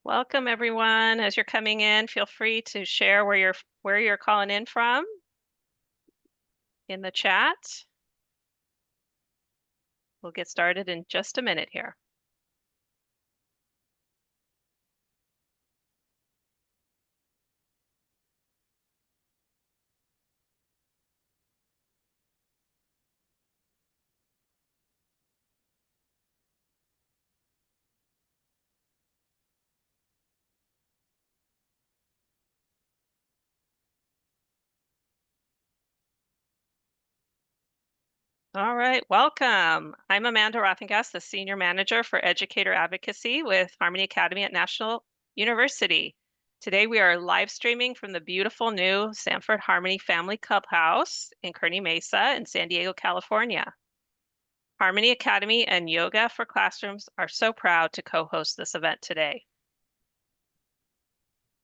Welcome everyone. As you're coming in, feel free to share where you're calling in from in the chat. We'll get started in just a minute here. All right, welcome. I'm Amanda Rothengas, the Senior Manager for Educator Advocacy with Harmony Academy at National University. Today we are live streaming from the beautiful new Sanford Harmony Family Clubhouse in Kearny Mesa in San Diego, California. Harmony Academy and Yoga for Classrooms are so proud to co-host this event today.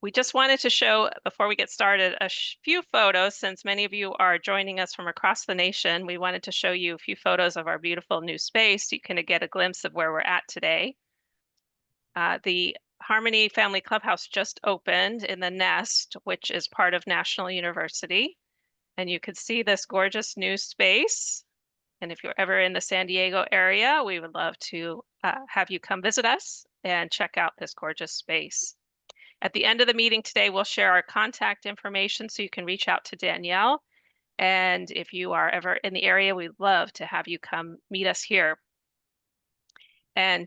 We just wanted to show, before we get started, a few photos. Since many of you are joining us from across the nation, we wanted to show you a few photos of our beautiful new space so you can get a glimpse of where we're at today. The Harmony Family Clubhouse just opened in the Nest, which is part of National University. And you can see this gorgeous new space. And if you're ever in the San Diego area, we would love to have you come visit us and check out this gorgeous space. At the end of the meeting today, we'll share our contact information so you can reach out to Danielle. And if you are ever in the area, we'd love to have you come meet us here and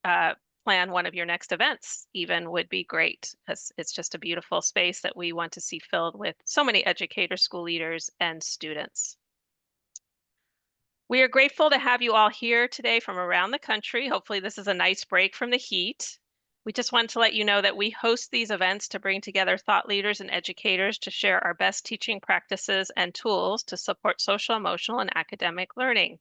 plan one of your next events even would be great, because it's just a beautiful space that we want to see filled with so many educators, school leaders, and students. We are grateful to have you all here today from around the country. Hopefully this is a nice break from the heat. We just wanted to let you know that we host these events to bring together thought leaders and educators to share our best teaching practices and tools to support social, emotional, and academic learning.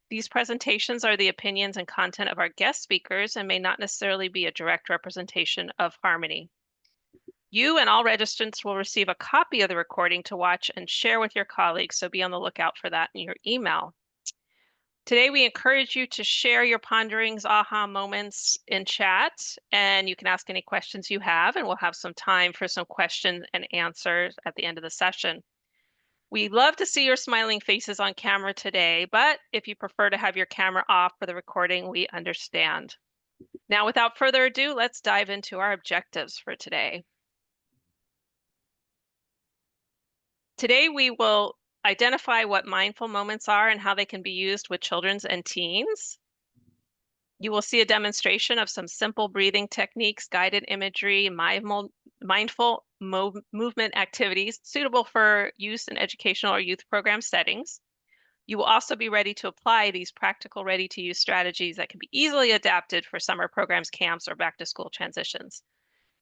These presentations are the opinions and content of our guest speakers and may not necessarily be a direct representation of Harmony. You and all registrants will receive a copy of the recording to watch and share with your colleagues, so be on the lookout for that in your email. Today, we encourage you to share your ponderings, aha moments in chat, and you can ask any questions you have, and we'll have some time for some questions and answers at the end of the session. We love to see your smiling faces on camera today, but if you prefer to have your camera off for the recording, we understand. Now, without further ado, let's dive into our objectives for today. Today, we will identify what mindful moments are and how they can be used with children and teens. You will see a demonstration of some simple breathing techniques, guided imagery, mindful movement activities suitable for use in educational or youth program settings. You will also be ready to apply these practical, ready-to-use strategies that can be easily adapted for summer programs, camps, or back-to-school transitions.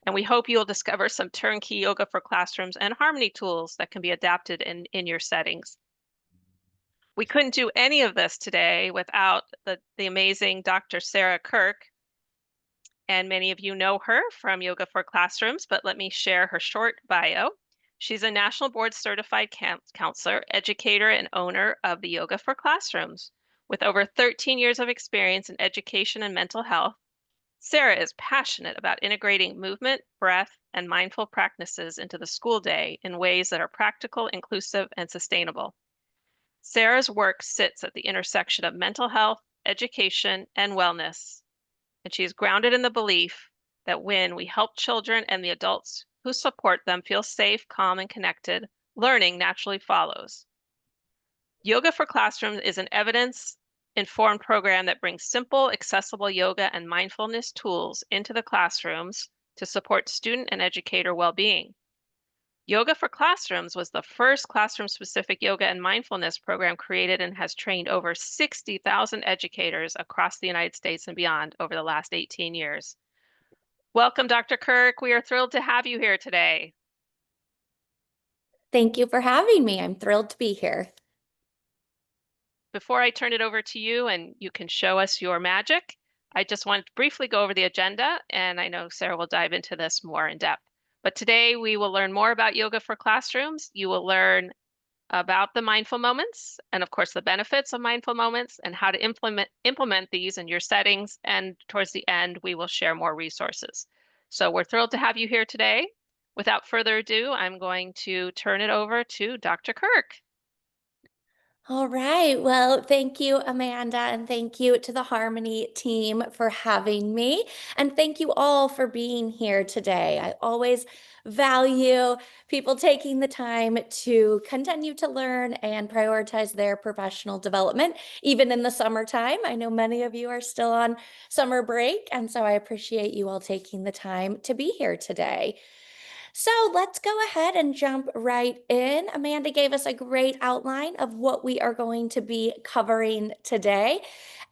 And we hope you'll discover some turnkey yoga for classrooms and Harmony tools that can be adapted in your settings. We couldn't do any of this today without the amazing Dr. Sarah Kirk. And many of you know her from Yoga for Classrooms, but let me share her short bio. She's a national board certified counselor, educator, and owner of the Yoga for Classrooms. With over 13 years of experience in education and mental health, Sarah is passionate about integrating movement, breath, and mindful practices into the school day in ways that are practical, inclusive, and sustainable. Sarah's work sits at the intersection of mental health, education, and wellness. And she is grounded in the belief that when we help children and the adults who support them feel safe, calm, and connected, learning naturally follows. Yoga for Classrooms is an evidence-informed program that brings simple, accessible yoga and mindfulness tools into the classrooms to support student and educator well-being. Yoga for Classrooms was the first classroom-specific yoga and mindfulness program created and has trained over 60,000 educators across the United States and beyond over the last 18 years. Welcome, Dr. Kirk. We are thrilled to have you here today. Thank you for having me. I'm thrilled to be here. Before I turn it over to you and you can show us your magic, I just want to briefly go over the agenda, and I know Sarah will dive into this more in depth. But today we will learn more about Yoga for Classrooms. You will learn about the mindful moments and of course the benefits of mindful moments and how to implement these in your settings. And towards the end, we will share more resources. So we're thrilled to have you here today. Without further ado, I'm going to turn it over to Dr. Kirk. All right. Well, thank you, Amanda, and thank you to the Harmony team for having me. And thank you all for being here today. I always value people taking the time to continue to learn and prioritize their professional development, even in the summertime. I know many of you are still on summer break, and so I appreciate you all taking the time to be here today. So let's go ahead and jump right in. Amanda gave us a great outline of what we are going to be covering today.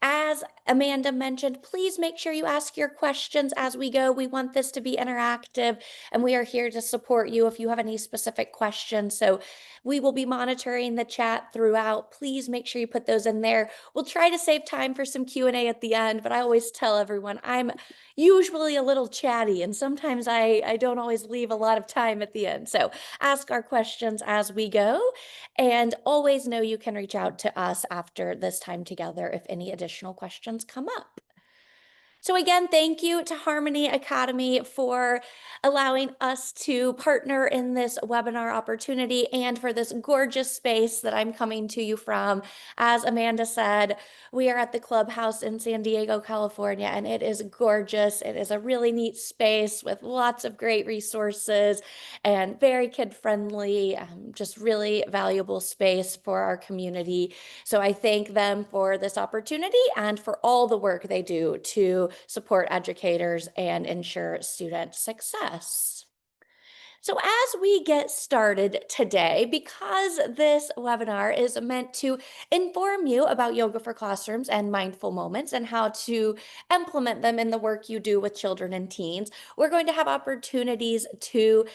As Amanda mentioned, please make sure you ask your questions as we go. We want this to be interactive and we are here to support you if you have any specific questions. So we will be monitoring the chat throughout. Please make sure you put those in there. We'll try to save time for some Q&A at the end, but I always tell everyone I'm usually a little chatty and sometimes I don't always leave a lot of time at the end. So ask our questions as we go and always know you can reach out to us after this time together if any additional questions come up. So again, thank you to Harmony Academy for allowing us to partner in this webinar opportunity and for this gorgeous space that I'm coming to you from. As Amanda said, we are at the Clubhouse in San Diego, California, and it is gorgeous. It is a really neat space with lots of great resources and very kid-friendly, just really valuable space for our community. So I thank them for this opportunity and for all the work they do to support educators and ensure student success. So as we get started today, because this webinar is meant to inform you about Yoga for Classrooms and mindful moments and how to implement them in the work you do with children and teens, we're going to have opportunities to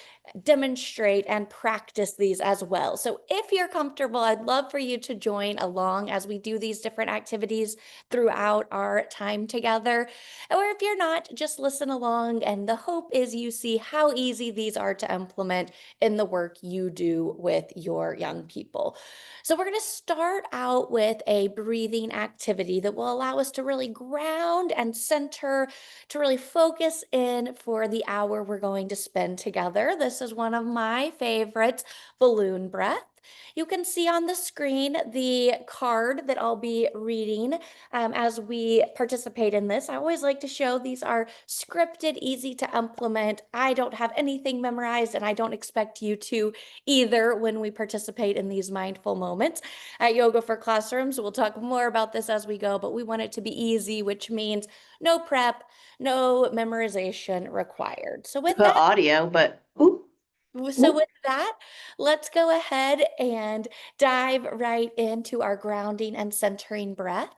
demonstrate and practice these as well. So if you're comfortable, I'd love for you to join along as we do these different activities throughout our time together. Or if you're not, just listen along. And the hope is you see how easy these are to implement in the work you do with your young people. So we're going to start out with a breathing activity that will allow us to really ground and center, to really focus in for the hour we're going to spend together. This is one of my favorites, balloon breath. You can see on the screen the card that I'll be reading as we participate in this. I always like to show these are scripted, easy to implement. I don't have anything memorized and I don't expect you to either when we participate in these mindful moments. At Yoga for Classrooms, we'll talk more about this as we go, but we want it to be easy, which means no prep, no memorization required. So with The that, audio, but ooh, with that, let's go ahead and dive right into our grounding and centering breath.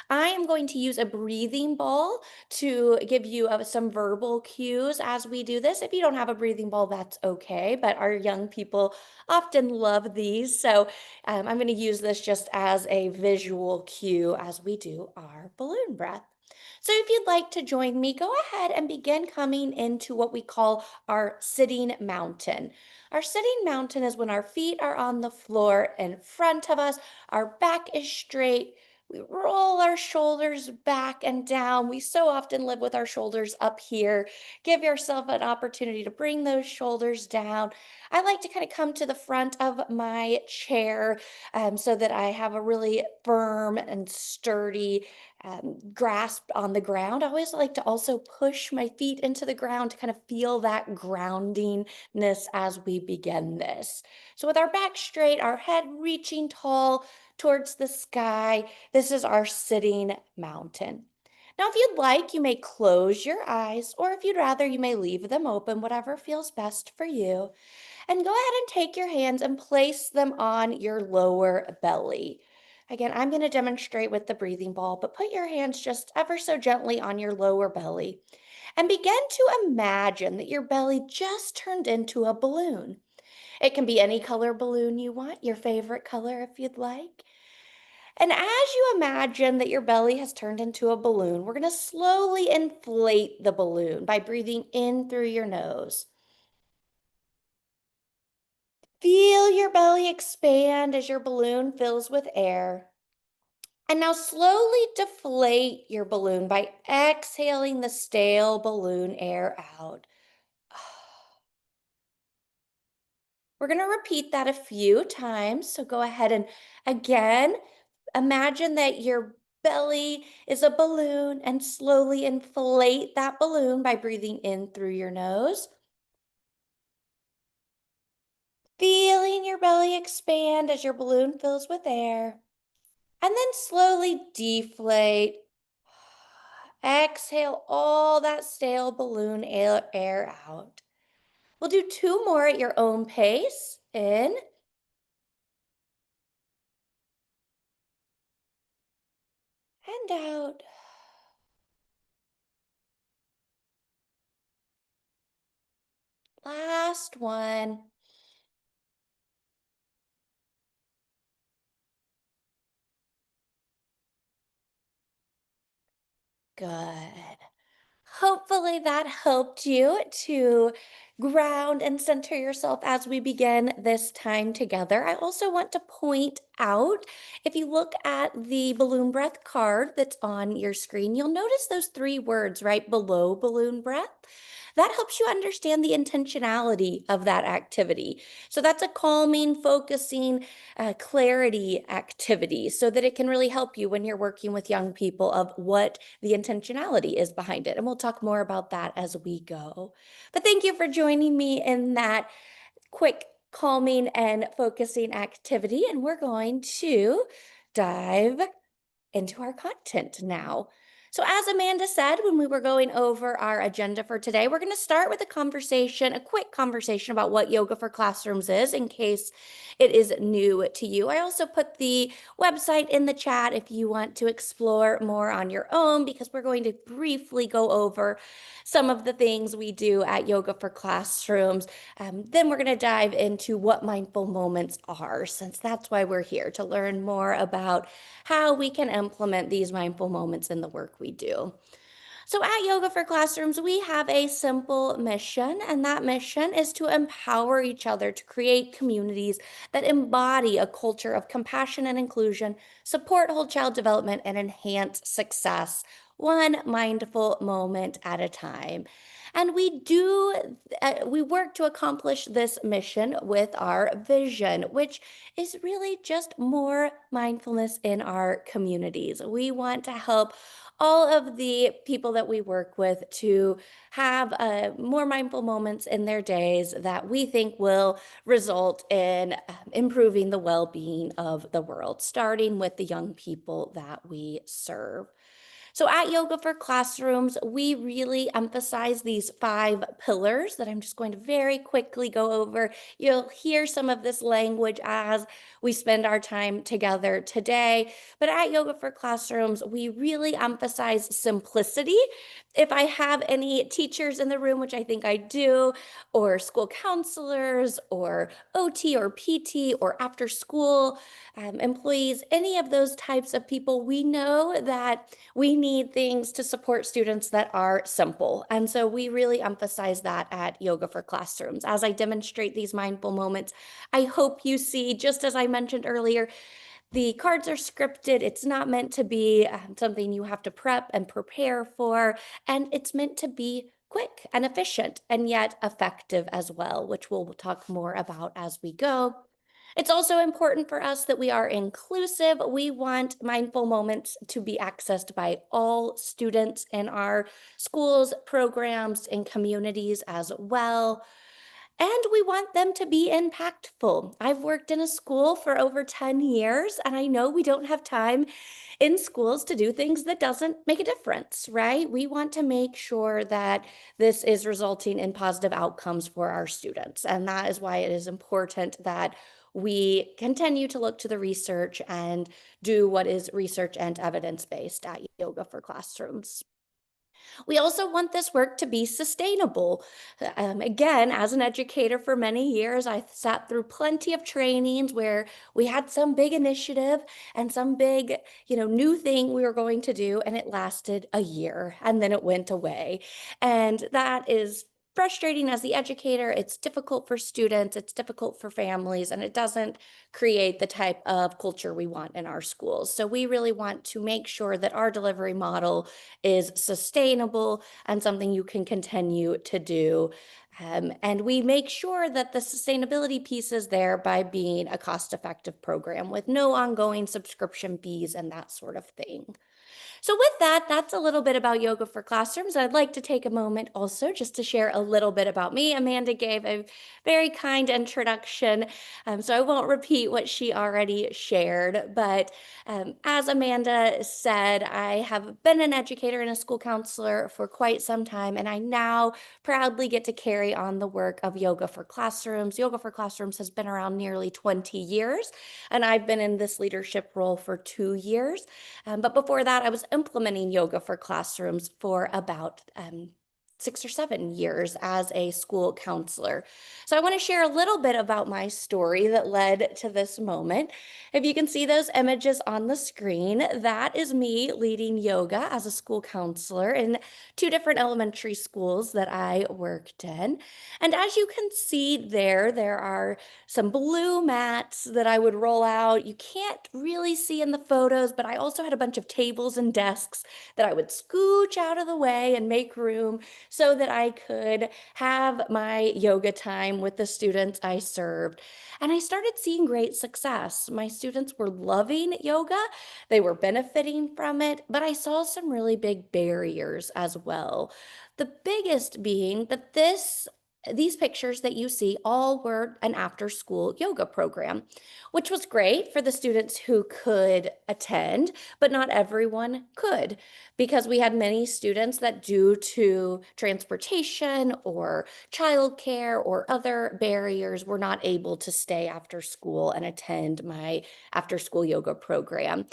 I am going to use a breathing ball to give you some verbal cues as we do this. If you don't have a breathing ball, that's okay, but our young people often love these. So I'm going to use this just as a visual cue as we do our balloon breath. So if you'd like to join me, go ahead and begin coming into what we call our sitting mountain. Our sitting mountain is when our feet are on the floor in front of us, our back is straight. We roll our shoulders back and down. We so often live with our shoulders up here. Give yourself an opportunity to bring those shoulders down. I like to kind of come to the front of my chair so that I have a really firm and sturdy grasp on the ground. I always like to also push my feet into the ground to kind of feel that groundingness as we begin this. So with our back straight, our head reaching tall towards the sky, this is our sitting mountain. Now, if you'd like, you may close your eyes, or if you'd rather, you may leave them open, whatever feels best for you. And go ahead and take your hands and place them on your lower belly. Again, I'm going to demonstrate with the breathing ball, but put your hands just ever so gently on your lower belly and begin to imagine that your belly just turned into a balloon. It can be any color balloon you want, your favorite color if you'd like. And as you imagine that your belly has turned into a balloon, we're going to slowly inflate the balloon by breathing in through your nose Feel your belly expand as your balloon fills with air. And now slowly deflate your balloon by exhaling the stale balloon air out. We're going to repeat that a few times. So go ahead and again, imagine that your belly is a balloon and slowly inflate that balloon by breathing in through your nose. Feeling your belly expand as your balloon fills with air. And then slowly deflate. Exhale all that stale balloon air out. We'll do two more at your own pace. In and out. Last one. Good. Hopefully that helped you to ground and center yourself as we begin this time together. I also want to point out, if you look at the balloon breath card that's on your screen, you'll notice those three words right below balloon breath. That helps you understand the intentionality of that activity. So that's a calming, focusing, clarity activity so that it can really help you when you're working with young people of what the intentionality is behind it. And we'll talk more about that as we go. But thank you for joining me in that quick calming and focusing activity. And we're going to dive into our content now. So, as Amanda said, when we were going over our agenda for today, we're going to start with a quick conversation about what Yoga for Classrooms is in case it is new to you. I also put the website in the chat if you want to explore more on your own, because we're going to briefly go over some of the things we do at Yoga for Classrooms. Then we're going to dive into what mindful moments are, since that's why we're here to learn more about how we can implement these mindful moments in the work we do. So at Yoga for Classrooms, we have a simple mission, and that mission is to empower each other to create communities that embody a culture of compassion and inclusion, support whole child development, and enhance success, one mindful moment at a time. And we work to accomplish this mission with our vision, which is really just more mindfulness in our communities. We want to help all of the people that we work with to have more mindful moments in their days that we think will result in improving the well-being of the world, starting with the young people that we serve. So at Yoga for Classrooms, we really emphasize these 5 pillars that I'm just going to very quickly go over. You'll hear some of this language as we spend our time together today. But at Yoga for Classrooms, we really emphasize simplicity. If I have any teachers in the room, which I think I do, or school counselors, or OT or PT, or after school employees, any of those types of people, we know that we need things to support students that are simple. And so we really emphasize that at Yoga for Classrooms. As I demonstrate these mindful moments, I hope you see, just as I mentioned earlier, the cards are scripted. It's not meant to be something you have to prep and prepare for, and it's meant to be quick and efficient and yet effective as well, which we'll talk more about as we go. It's also important for us that we are inclusive. We want mindful moments to be accessed by all students in our schools, programs, and communities as well. And we want them to be impactful. I've worked in a school for over 10 years, and I know we don't have time in schools to do things that doesn't make a difference, right? We want to make sure that this is resulting in positive outcomes for our students. And that is why it is important that we continue to look to the research and do what is research and evidence-based at Yoga for Classrooms. We also want this work to be sustainable. Again, as an educator for many years, I sat through plenty of trainings where we had some big initiative and some big, new thing we were going to do, and it lasted a year and then it went away. And that is frustrating as the educator, it's difficult for students, it's difficult for families, and it doesn't create the type of culture we want in our schools. So we really want to make sure that our delivery model is sustainable and something you can continue to do. And we make sure that the sustainability piece is there by being a cost-effective program with no ongoing subscription fees and that sort of thing. So with that, that's a little bit about Yoga for Classrooms. I'd like to take a moment also just to share a little bit about me. Amanda gave a very kind introduction, so I won't repeat what she already shared. But as Amanda said, I have been an educator and a school counselor for quite some time, and I now proudly get to carry on the work of Yoga for Classrooms. Yoga for Classrooms has been around nearly 20 years, and I've been in this leadership role for 2 years. But before that, I was implementing Yoga for Classrooms for about 6 or 7 years as a school counselor. So I want to share a little bit about my story that led to this moment. If you can see those images on the screen, that is me leading yoga as a school counselor in 2 different elementary schools that I worked in. And as you can see there are some blue mats that I would roll out. You can't really see in the photos, but I also had a bunch of tables and desks that I would scooch out of the way and make room so that I could have my yoga time with the students I served. And I started seeing great success. My students were loving yoga, they were benefiting from it, but I saw some really big barriers as well. The biggest being that these pictures that you see all were an after school yoga program, which was great for the students who could attend, but not everyone could because we had many students that, due to transportation or childcare or other barriers, were not able to stay after school and attend my after school yoga program.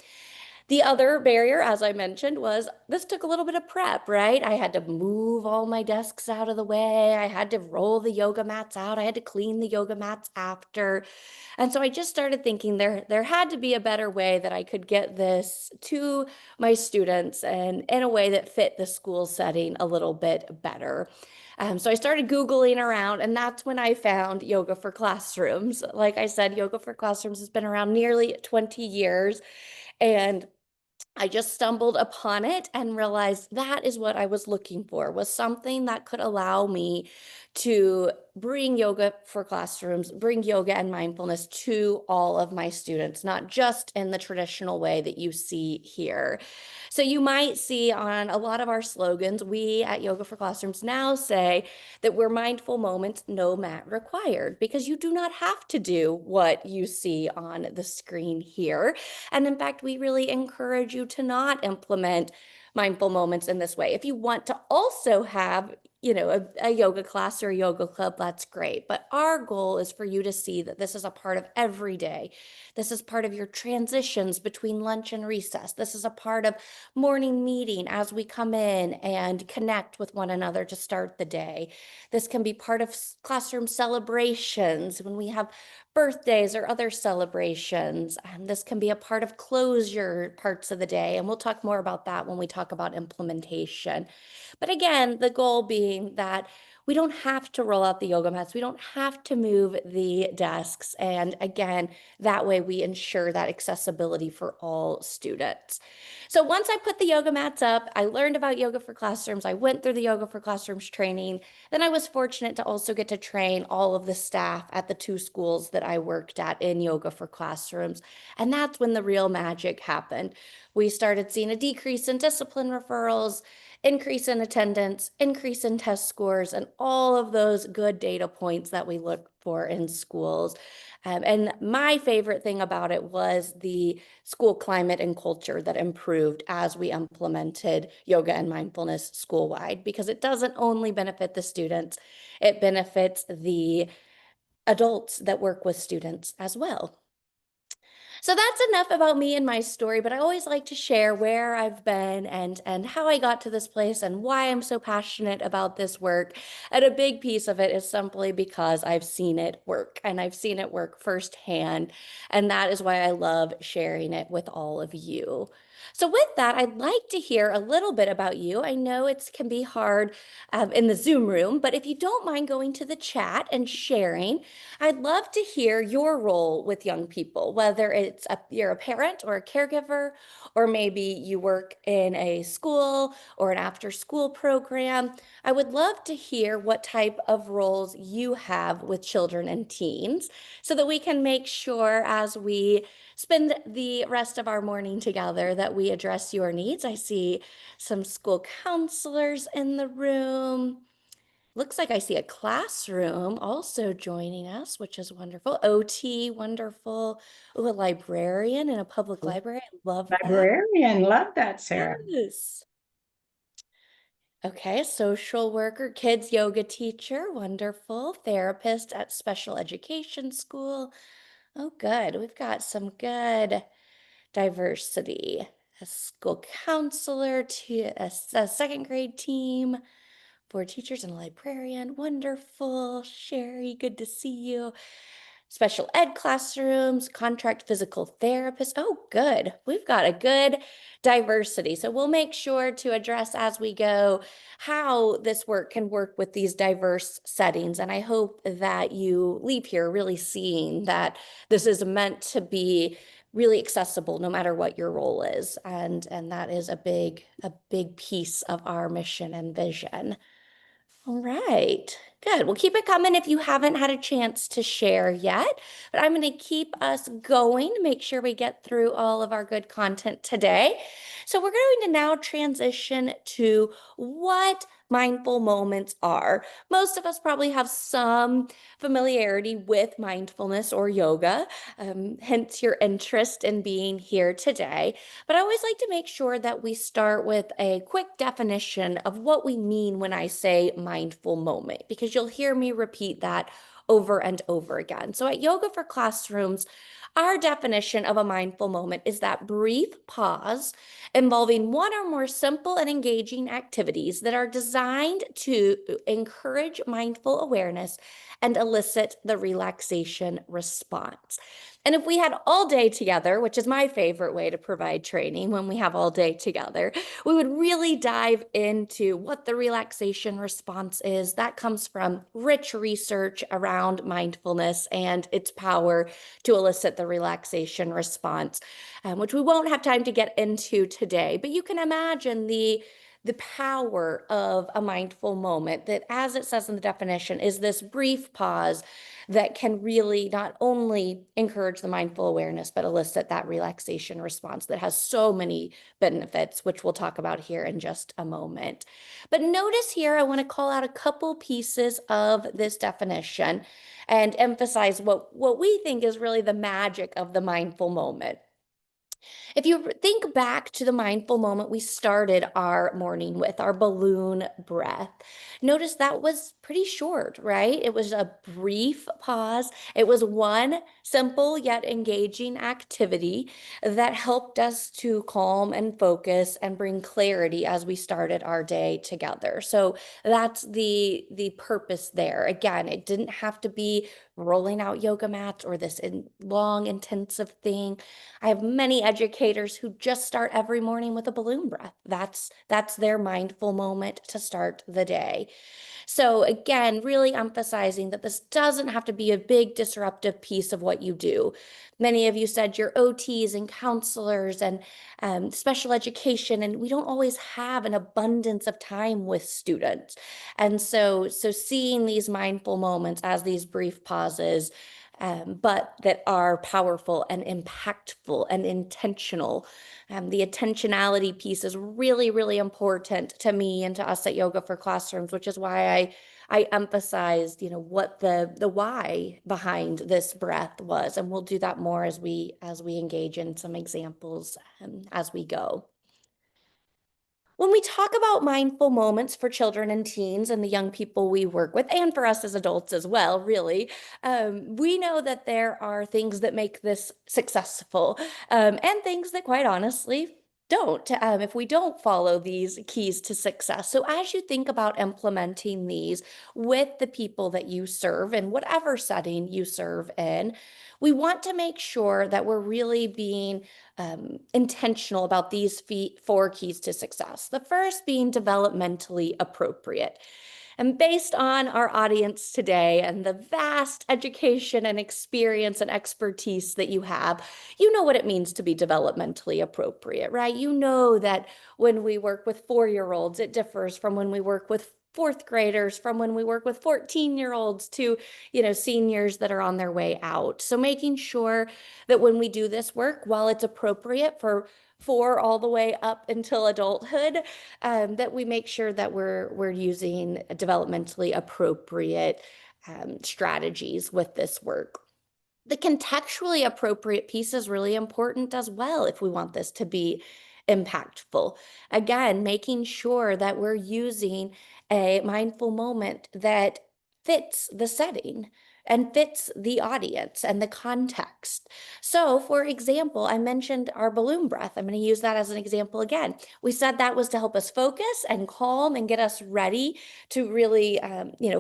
The other barrier, as I mentioned, was this took a little bit of prep, right? I had to move all my desks out of the way. I had to roll the yoga mats out. I had to clean the yoga mats after. And so I just started thinking there had to be a better way that I could get this to my students and in a way that fit the school setting a little bit better. So I started Googling around, and that's when I found Yoga for Classrooms. Like I said, Yoga for Classrooms has been around nearly 20 years. And I just stumbled upon it and realized that is what I was looking for, was something that could allow me to bring yoga for classrooms, bring yoga and mindfulness to all of my students, not just in the traditional way that you see here. So you might see on a lot of our slogans, we at Yoga for Classrooms now say that we're mindful moments, no mat required, because you do not have to do what you see on the screen here. And in fact, we really encourage you to not implement mindful moments in this way. If you want to also have, a yoga class or a yoga club, that's great. But our goal is for you to see that this is a part of every day. This is part of your transitions between lunch and recess. This is a part of morning meeting as we come in and connect with one another to start the day. This can be part of classroom celebrations when we have birthdays or other celebrations. This can be a part of closure parts of the day, and we'll talk more about that when we talk about implementation. But again, the goal being that we don't have to roll out the yoga mats. We don't have to move the desks. And again, that way we ensure that accessibility for all students. So once I put the yoga mats up, I learned about Yoga for Classrooms. I went through the Yoga for Classrooms training. Then I was fortunate to also get to train all of the staff at the 2 schools that I worked at in Yoga for Classrooms. And that's when the real magic happened. We started seeing a decrease in discipline referrals, increase in attendance, increase in test scores, and all of those good data points that we look for in schools. And my favorite thing about it was the school climate and culture that improved as we implemented yoga and mindfulness school-wide, because it doesn't only benefit the students, it benefits the adults that work with students as well. So that's enough about me and my story, but I always like to share where I've been and how I got to this place and why I'm so passionate about this work. And a big piece of it is simply because I've seen it work, and I've seen it work firsthand. And that is why I love sharing it with all of you. So with that, I'd like to hear a little bit about you. I know it can be hard in the Zoom room, but if you don't mind going to the chat and sharing, I'd love to hear your role with young people, whether you're a parent or a caregiver, or maybe you work in a school or an after-school program. I would love to hear what type of roles you have with children and teens so that we can make sure as we spend the rest of our morning together that we address your needs. I see some school counselors in the room. Looks like I see a classroom also joining us, which is wonderful. OT, wonderful. Ooh, a librarian in a public library. I love that. Librarian, love that, Sarah. Yes. Okay, social worker, kids yoga teacher, wonderful. Therapist at special education school. Oh, good. We've got some good diversity. A school counselor to a second grade team, four teachers and a librarian. Wonderful. Sherry, good to see you. Special ed classrooms, contract physical therapist. Oh, good. We've got a good diversity. So we'll make sure to address as we go how this work can work with these diverse settings. And I hope that you leave here really seeing that this is meant to be really accessible no matter what your role is. And that is a big piece of our mission and vision. All right, good. Well, keep it coming if you haven't had a chance to share yet, but I'm going to keep us going to make sure we get through all of our good content today. So we're going to now transition to what mindful moments are. Most of us probably have some familiarity with mindfulness or yoga, hence your interest in being here today. But I always like to make sure that we start with a quick definition of what we mean when I say mindful moment, because you'll hear me repeat that over and over again. So at Yoga for Classrooms, our definition of a mindful moment is that brief pause involving one or more simple and engaging activities that are designed to encourage mindful awareness and elicit the relaxation response. And if we had all day together, which is my favorite way to provide training when we have all day together, we would really dive into what the relaxation response is. That comes from rich research around mindfulness and its power to elicit the relaxation response, which we won't have time to get into today. But you can imagine the power of a mindful moment that, as it says in the definition, is this brief pause that can really not only encourage the mindful awareness, but elicit that relaxation response that has so many benefits, which we'll talk about here in just a moment. But notice here, I want to call out a couple pieces of this definition and emphasize what we think is really the magic of the mindful moment. If you think back to the mindful moment we started our morning with, our balloon breath, notice that was pretty short, right? It was a brief pause. It was one simple yet engaging activity that helped us to calm and focus and bring clarity as we started our day together. So that's the purpose there. Again, it didn't have to be rolling out yoga mats or this long intensive thing. I have many educators who just start every morning with a balloon breath. That's their mindful moment to start the day. So again, really emphasizing that this doesn't have to be a big disruptive piece of what you do. Many of you said you're OTs and counselors and special education, and we don't always have an abundance of time with students. And so seeing these mindful moments as these brief pauses, but that are powerful and impactful and intentional. The intentionality piece is really, really important to me and to us at Yoga for Classrooms, which is why I emphasized, what the why behind this breath was, and we'll do that more as we engage in some examples as we go. When we talk about mindful moments for children and teens and the young people we work with, and for us as adults as well, really, we know that there are things that make this successful and things that, quite honestly, if we don't follow these keys to success. So as you think about implementing these with the people that you serve in whatever setting you serve in, we want to make sure that we're really being intentional about these 4 keys to success. The first being developmentally appropriate. And based on our audience today and the vast education and experience and expertise that you have, you know what it means to be developmentally appropriate, right? You know that when we work with 4-year-olds, it differs from when we work with 4th graders, from when we work with 14-year-olds to, seniors that are on their way out. So making sure that when we do this work, while it's appropriate for 4 all the way up until adulthood, that we make sure that we're using developmentally appropriate strategies with this work. The contextually appropriate piece is really important as well if we want this to be impactful. Again, making sure that we're using a mindful moment that fits the setting and fits the audience and the context. So, for example, I mentioned our balloon breath. I'm going to use that as an example again. We said that was to help us focus and calm and get us ready to really,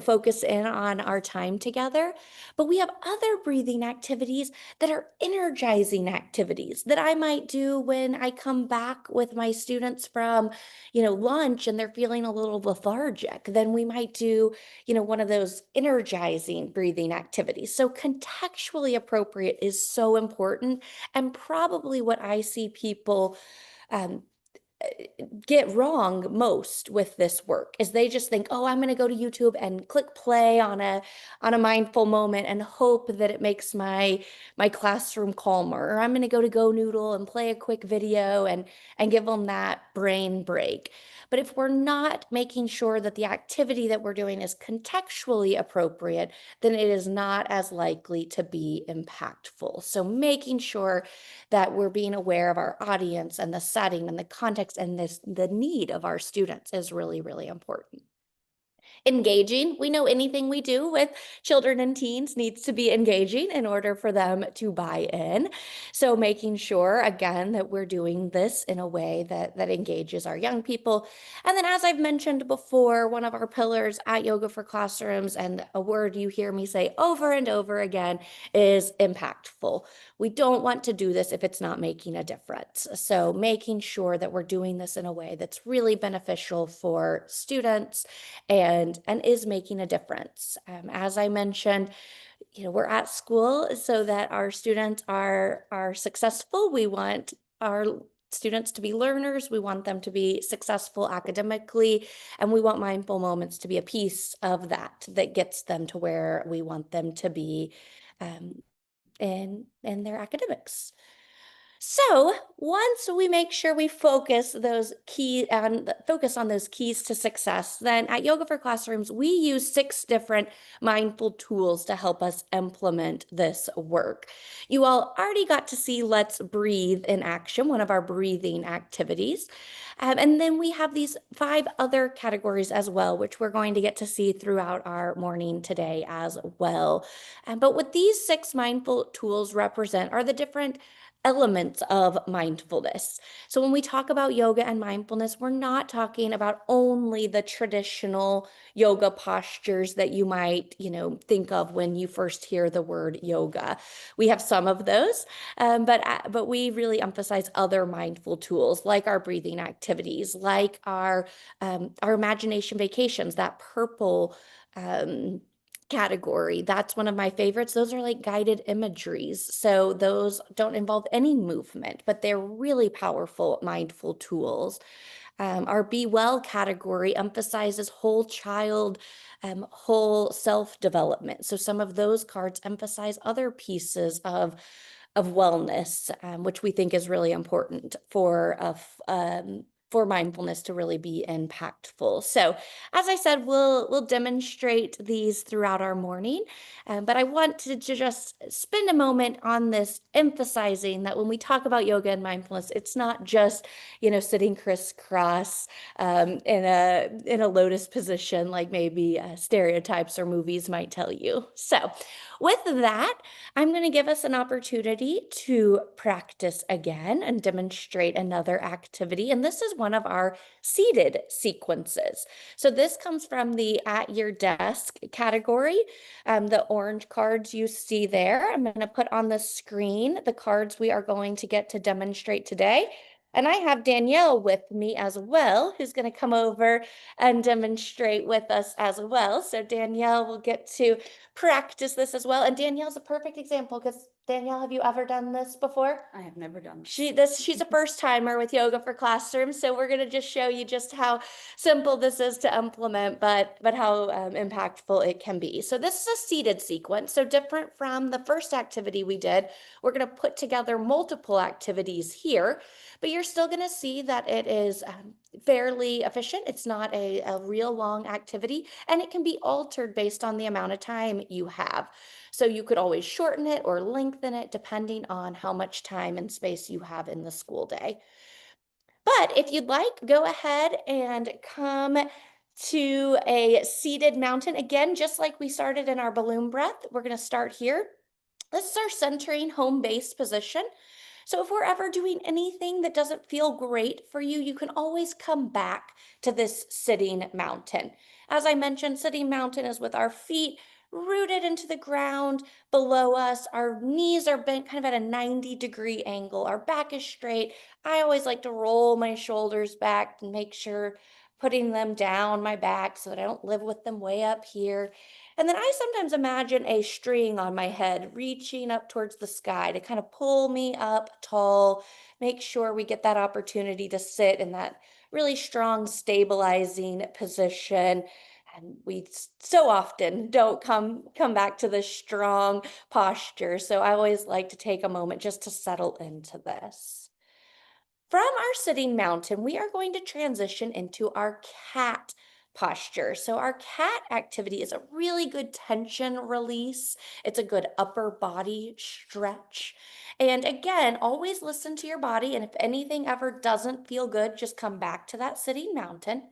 focus in on our time together. But we have other breathing activities that are energizing activities that I might do when I come back with my students from, lunch and they're feeling a little lethargic. Then we might do, one of those energizing breathing activities. So contextually appropriate is so important, and probably what I see people um, get wrong most with this work is they just think, oh, I'm going to go to YouTube and click play on a mindful moment and hope that it makes my classroom calmer, or I'm going to go to GoNoodle and play a quick video and give them that brain break. But if we're not making sure that the activity that we're doing is contextually appropriate, then it is not as likely to be impactful. So making sure that we're being aware of our audience and the setting and the context and the need of our students is really, really important. Engaging. We know anything we do with children and teens needs to be engaging in order for them to buy in. So making sure, again, that we're doing this in a way that engages our young people. And then, as I've mentioned before, one of our pillars at Yoga for Classrooms, and a word you hear me say over and over again, is impactful. We don't want to do this if it's not making a difference. So making sure that we're doing this in a way that's really beneficial for students and is making a difference. As I mentioned, we're at school so that our students are successful. We want our students to be learners. We want them to be successful academically, and we want mindful moments to be a piece of that gets them to where we want them to be in their academics. So once we make sure we focus on those keys to success, then at Yoga for Classrooms, we use 6 different mindful tools to help us implement this work. You all already got to see Let's Breathe in action, one of our breathing activities. And then we have these 5 other categories as well, which we're going to get to see throughout our morning today as well. But what these 6 mindful tools represent are the different elements of mindfulness. So when we talk about yoga and mindfulness, we're not talking about only the traditional yoga postures that you might, think of when you first hear the word yoga. We have some of those, but we really emphasize other mindful tools like our breathing activities, like our imagination vacations, that purple category. That's one of my favorites. Those are like guided imageries. So those don't involve any movement, but they're really powerful mindful tools. Our Be Well category emphasizes whole child, whole self-development. So some of those cards emphasize other pieces of wellness, which we think is really important for for mindfulness to really be impactful. So, as I said, we'll demonstrate these throughout our morning, but I want to just spend a moment on this, emphasizing that when we talk about yoga and mindfulness, it's not just sitting crisscross in a lotus position like maybe stereotypes or movies might tell you. So, with that, I'm going to give us an opportunity to practice again and demonstrate another activity. And this is one of our seated sequences. So this comes from the at your desk category. The orange cards you see there. I'm going to put on the screen the cards we are going to get to demonstrate today. And I have Danielle with me as well, who's going to come over and demonstrate with us as well. So Danielle will get to practice this as well. And Danielle's a perfect example because Danielle, have you ever done this before? I have never done She's a first timer with Yoga for Classrooms, so we're gonna just show you just how simple this is to implement, but how impactful it can be. So this is a seated sequence, so different from the first activity we did. We're gonna put together multiple activities here, but you're still gonna see that it is fairly efficient. It's not a real long activity, and it can be altered based on the amount of time you have. So you could always shorten it or lengthen it depending on how much time and space you have in the school day. But if you'd like, go ahead and come to a seated mountain. Again, just like we started in our balloon breath, we're going to start here. This is our centering home base position. So if we're ever doing anything that doesn't feel great for you, you can always come back to this sitting mountain. As I mentioned, sitting mountain is with our feet rooted into the ground below us. Our knees are bent kind of at a 90-degree angle. Our back is straight. I always like to roll my shoulders back and make sure putting them down my back so that I don't live with them way up here. And then I sometimes imagine a string on my head reaching up towards the sky to kind of pull me up tall, make sure we get that opportunity to sit in that really strong stabilizing position. And we so often don't come back to this strong posture. So I always like to take a moment just to settle into this. From our sitting mountain, we are going to transition into our cat posture. So our cat activity is a really good tension release. It's a good upper body stretch. And again, always listen to your body. And if anything ever doesn't feel good, just come back to that sitting mountain.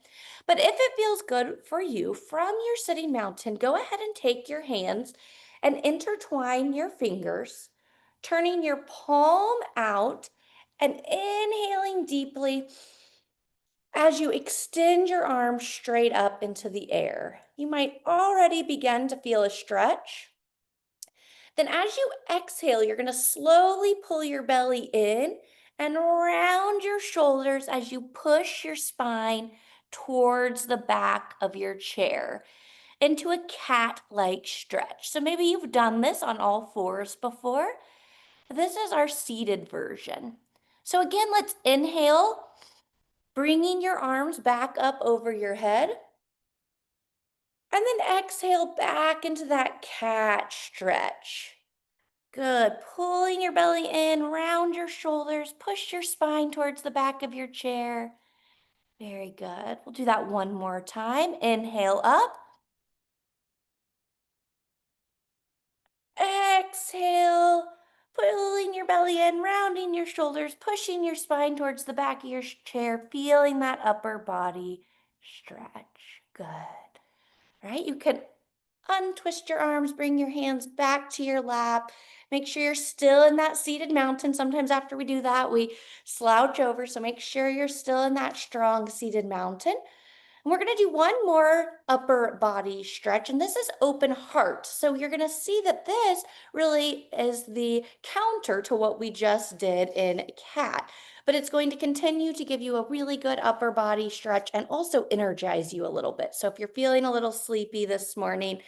But if it feels good for you, from your sitting mountain, go ahead and take your hands and intertwine your fingers, turning your palm out and inhaling deeply as you extend your arms straight up into the air. You might already begin to feel a stretch. Then as you exhale, you're going to slowly pull your belly in and round your shoulders as you push your spine towards the back of your chair into a cat-like stretch. So maybe you've done this on all fours before. This is our seated version. So again, let's inhale, bringing your arms back up over your head. And then exhale back into that cat stretch. Good. Pulling your belly in, round your shoulders, push your spine towards the back of your chair. Very good. We'll do that one more time. Inhale up. Exhale, pulling your belly in, rounding your shoulders, pushing your spine towards the back of your chair, feeling that upper body stretch. Good. All right, you can untwist your arms, bring your hands back to your lap. Make sure you're still in that seated mountain. Sometimes after we do that, we slouch over, so make sure you're still in that strong seated mountain. And we're going to do one more upper body stretch, and this is open heart. So you're going to see that this really is the counter to what we just did in cat, but it's going to continue to give you a really good upper body stretch and also energize you a little bit. So if you're feeling a little sleepy this morning,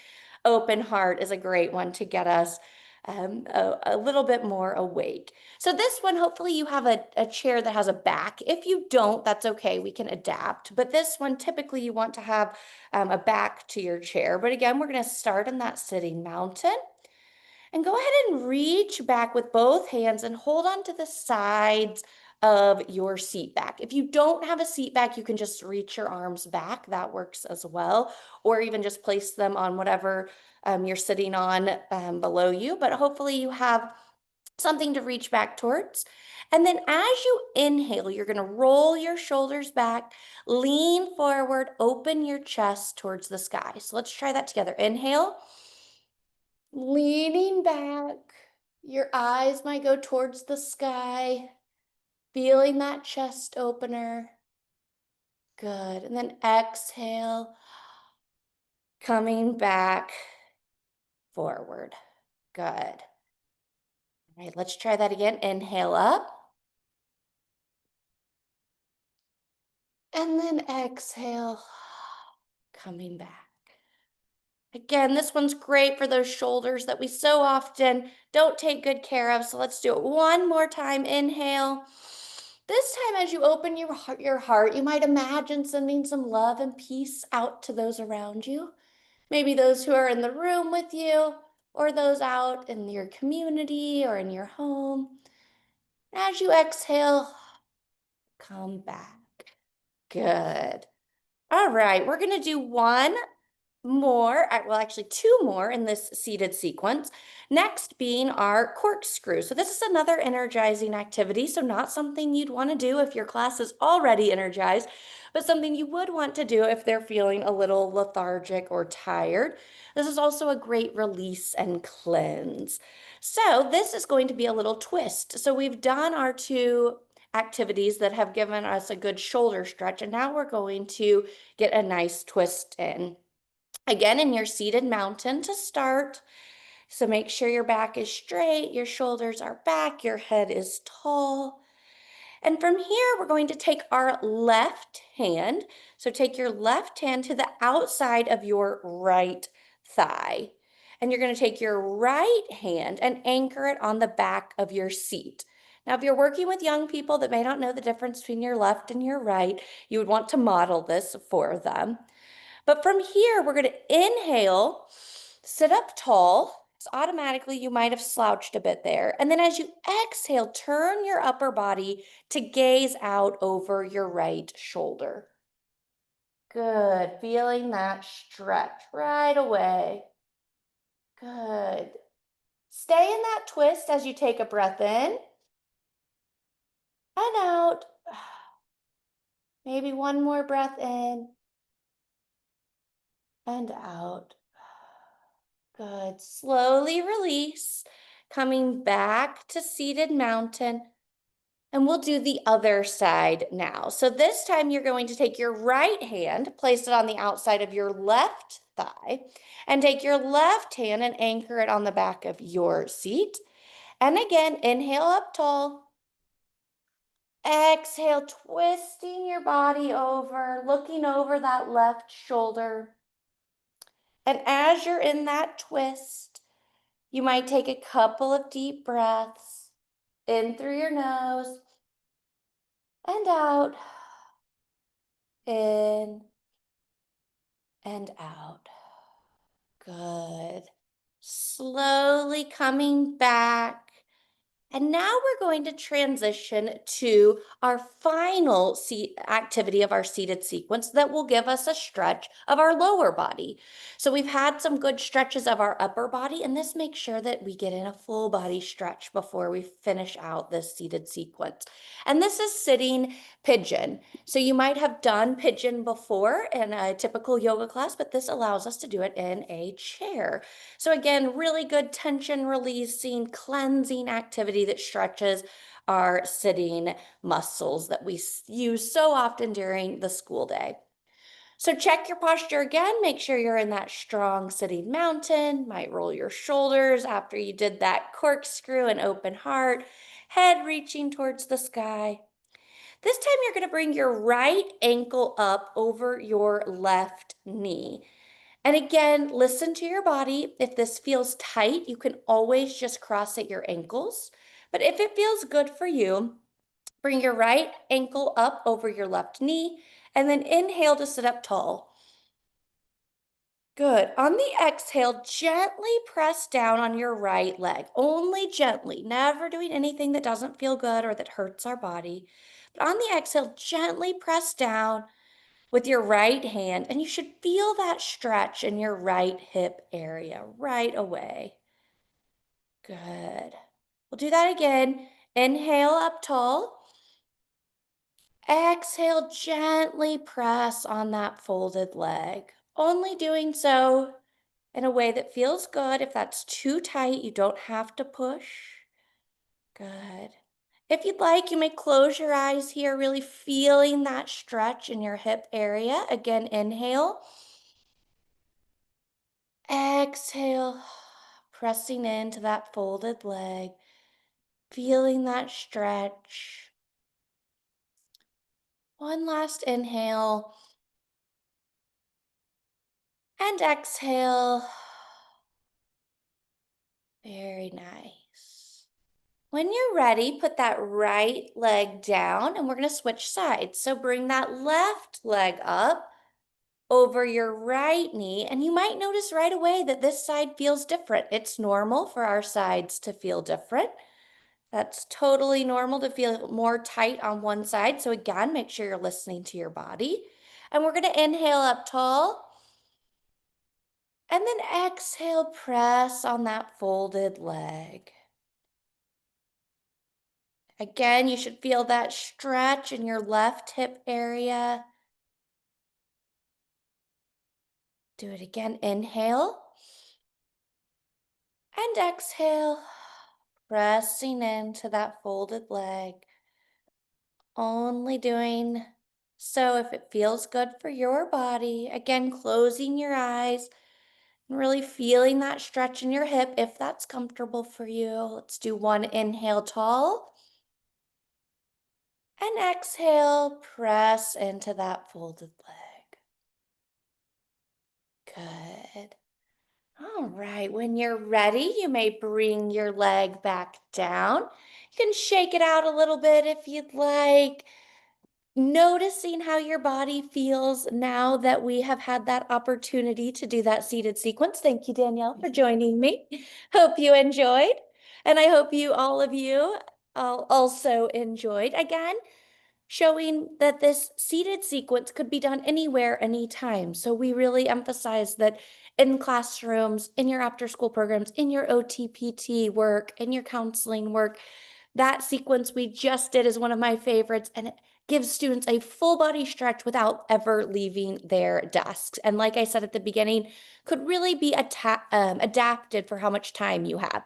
open heart is a great one to get us a little bit more awake. So this one, hopefully you have a chair that has a back. If you don't, that's okay. We can adapt. But this one, typically you want to have a back to your chair. But again, we're going to start in that sitting mountain. And go ahead and reach back with both hands and hold on to the sides of your seat back. If you don't have a seat back, you can just reach your arms back. That works as well. Or even just place them on whatever you're sitting on below you. But hopefully you have something to reach back towards. And then as you inhale, you're going to roll your shoulders back, lean forward, open your chest towards the sky. So let's try that together. Inhale, leaning back. Your eyes might go towards the sky, feeling that chest opener. Good. And then exhale, coming back forward. Good. All right, let's try that again. Inhale up. And then exhale, coming back. Again, this one's great for those shoulders that we so often don't take good care of. So let's do it one more time. Inhale. This time, as you open your heart, you might imagine sending some love and peace out to those around you. Maybe those who are in the room with you, or those out in your community or in your home. As you exhale, come back. Good. All right, we're going to do one more, well, actually two more in this seated sequence. Next being our corkscrew. So this is another energizing activity. So not something you'd want to do if your class is already energized, but something you would want to do if they're feeling a little lethargic or tired. This is also a great release and cleanse. So this is going to be a little twist. So we've done our two activities that have given us a good shoulder stretch, and now we're going to get a nice twist in. Again, in your seated mountain to start. So make sure your back is straight, your shoulders are back, your head is tall. And from here, we're going to take our left hand. So take your left hand to the outside of your right thigh. And you're going to take your right hand and anchor it on the back of your seat. Now, if you're working with young people that may not know the difference between your left and your right, you would want to model this for them. But from here, we're going to inhale, sit up tall. So automatically, you might have slouched a bit there. And then as you exhale, turn your upper body to gaze out over your right shoulder. Good. Feeling that stretch right away. Good. Stay in that twist as you take a breath in and out. Maybe one more breath in and out. Good. Slowly release, coming back to seated mountain. And we'll do the other side now. So this time you're going to take your right hand, place it on the outside of your left thigh, and take your left hand and anchor it on the back of your seat. And again, inhale up tall. Exhale, twisting your body over, looking over that left shoulder. And as you're in that twist, you might take a couple of deep breaths in through your nose and out, in and out. Good. Slowly coming back. And now we're going to transition to our final activity of our seated sequence that will give us a stretch of our lower body. So we've had some good stretches of our upper body, and this makes sure that we get in a full body stretch before we finish out this seated sequence. And this is sitting pigeon. So you might have done pigeon before in a typical yoga class, but this allows us to do it in a chair. So again, really good tension releasing, cleansing activity that stretches our sitting muscles that we use so often during the school day. So check your posture again. Make sure you're in that strong sitting mountain. Might roll your shoulders after you did that corkscrew and open heart, head reaching towards the sky. This time you're going to bring your right ankle up over your left knee. And again, listen to your body. If this feels tight, you can always just cross at your ankles. But if it feels good for you, bring your right ankle up over your left knee and then inhale to sit up tall. Good. On the exhale, gently press down on your right leg. Only gently, never doing anything that doesn't feel good or that hurts our body. But on the exhale, gently press down with your right hand, and you should feel that stretch in your right hip area right away. Good. We'll do that again. Inhale up tall. Exhale, gently press on that folded leg. Only doing so in a way that feels good. If that's too tight, you don't have to push. Good. If you'd like, you may close your eyes here, really feeling that stretch in your hip area. Again, inhale. Exhale, pressing into that folded leg, feeling that stretch. One last inhale and exhale. Very nice. When you're ready, put that right leg down and we're going to switch sides. So bring that left leg up over your right knee, and you might notice right away that this side feels different. It's normal for our sides to feel different. That's totally normal to feel more tight on one side. So again, make sure you're listening to your body. And we're going to inhale up tall. And then exhale, press on that folded leg. Again, you should feel that stretch in your left hip area. Do it again. Inhale. And exhale, pressing into that folded leg. Only doing so if it feels good for your body. Again, closing your eyes and really feeling that stretch in your hip if that's comfortable for you. Let's do one inhale tall. And exhale, press into that folded leg. Good. All right, when you're ready, you may bring your leg back down. You can shake it out a little bit if you'd like. Noticing how your body feels now that we have had that opportunity to do that seated sequence. Thank you, Danielle, for joining me. Hope you enjoyed. And I hope all of you also enjoyed. Again, showing that this seated sequence could be done anywhere, anytime. So we really emphasize that in classrooms, in your after school programs, in your OTPT work, in your counseling work, that sequence we just did is one of my favorites, and it gives students a full body stretch without ever leaving their desks. And like I said at the beginning, could really be adapted for how much time you have.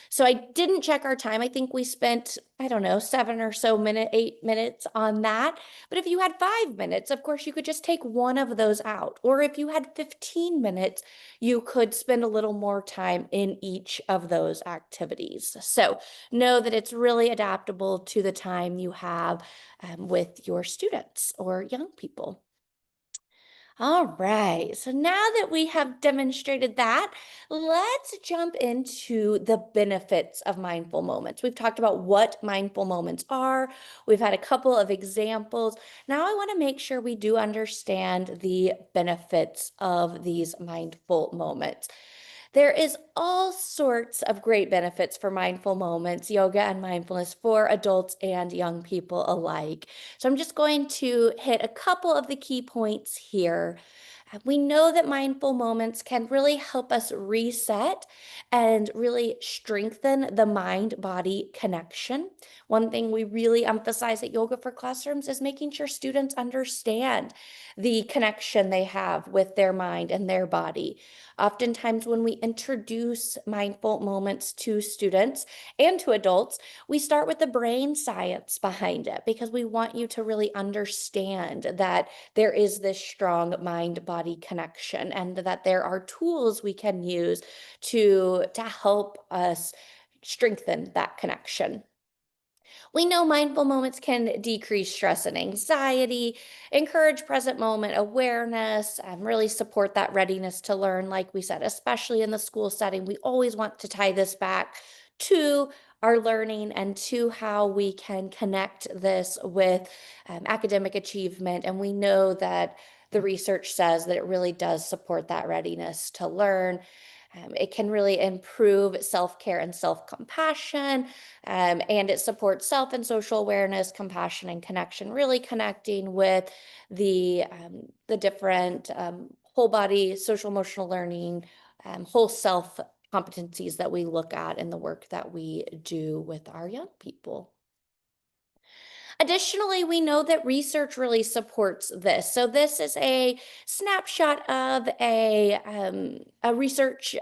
So I didn't check our time. I think we spent, I don't know, 8 minutes on that. But if you had 5 minutes, of course, you could just take one of those out. Or if you had 15 minutes, you could spend a little more time in each of those activities. So know that it's really adaptable to the time you have with your students or young people. All right, so now that we have demonstrated that, let's jump into the benefits of mindful moments. We've talked about what mindful moments are. We've had a couple of examples. Now I want to make sure we do understand the benefits of these mindful moments. There is all sorts of great benefits for mindful moments, yoga and mindfulness for adults and young people alike. So I'm just going to hit a couple of the key points here. We know that mindful moments can really help us reset and really strengthen the mind-body connection. One thing we really emphasize at Yoga for Classrooms is making sure students understand the connection they have with their mind and their body. Oftentimes, when we introduce mindful moments to students and to adults, we start with the brain science behind it because we want you to really understand that there is this strong mind-body connection and that there are tools we can use to help us strengthen that connection. We know mindful moments can decrease stress and anxiety, encourage present moment awareness, and really support that readiness to learn, like we said, especially in the school setting. We always want to tie this back to our learning and to how we can connect this with academic achievement. And we know that the research says that it really does support that readiness to learn. It can really improve self-care and self-compassion, and it supports self and social awareness, compassion, and connection, really connecting with the different whole body social emotional learning, whole self competencies that we look at in the work that we do with our young people. Additionally, we know that research really supports this. So this is a snapshot of a research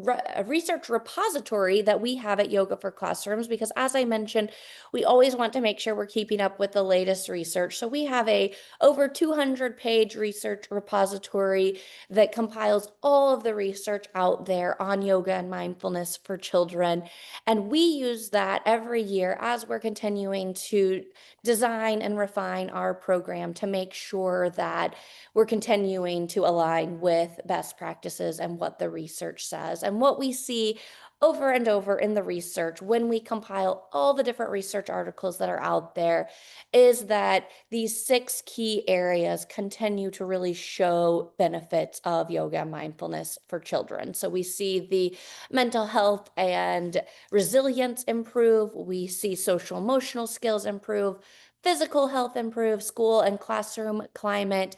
a research repository that we have at Yoga for Classrooms, because as I mentioned, we always want to make sure we're keeping up with the latest research. So we have a over 200-page research repository that compiles all of the research out there on yoga and mindfulness for children. And we use that every year as we're continuing to design and refine our program to make sure that we're continuing to align with best practices and what the research says. And what we see over and over in the research when we compile all the different research articles that are out there is that these 6 key areas continue to really show benefits of yoga and mindfulness for children. So we see the mental health and resilience improve, we see social emotional skills improve, physical health improve, school and classroom climate,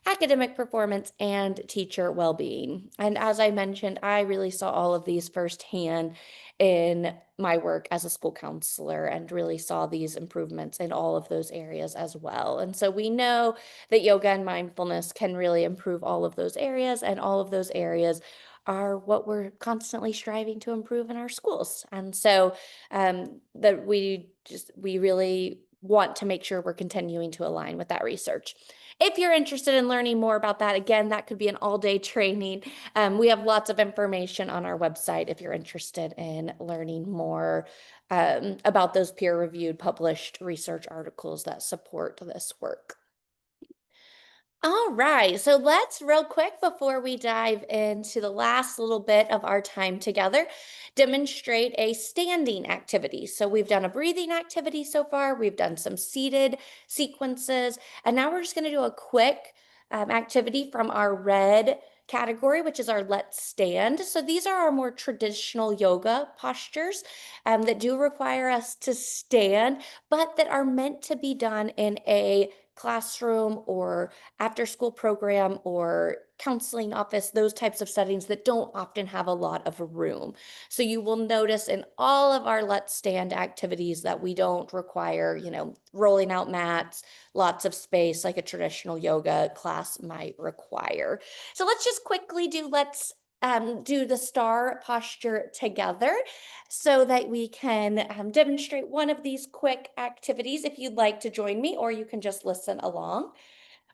academic performance, and teacher well-being. And as I mentioned, I really saw all of these firsthand in my work as a school counselor and really saw these improvements in all of those areas as well. And so we know that yoga and mindfulness can really improve all of those areas, and all of those areas are what we're constantly striving to improve in our schools. And so that we really want to make sure we're continuing to align with that research. If you're interested in learning more about that, again, that could be an all-day training. We have lots of information on our website if you're interested in learning more about those peer-reviewed published research articles that support this work. All right, so let's real quick before we dive into the last little bit of our time together, demonstrate a standing activity. So we've done a breathing activity so far, we've done some seated sequences, and now we're just going to do a quick activity from our red category, which is our Let's Stand. So these are our more traditional yoga postures that do require us to stand, but that are meant to be done in a classroom or after school program or counseling office, those types of settings that don't often have a lot of room. So you will notice in all of our Let's Stand activities that we don't require, rolling out mats, lots of space like a traditional yoga class might require. So let's just quickly let's do the star posture together so that we can demonstrate one of these quick activities if you'd like to join me, or you can just listen along.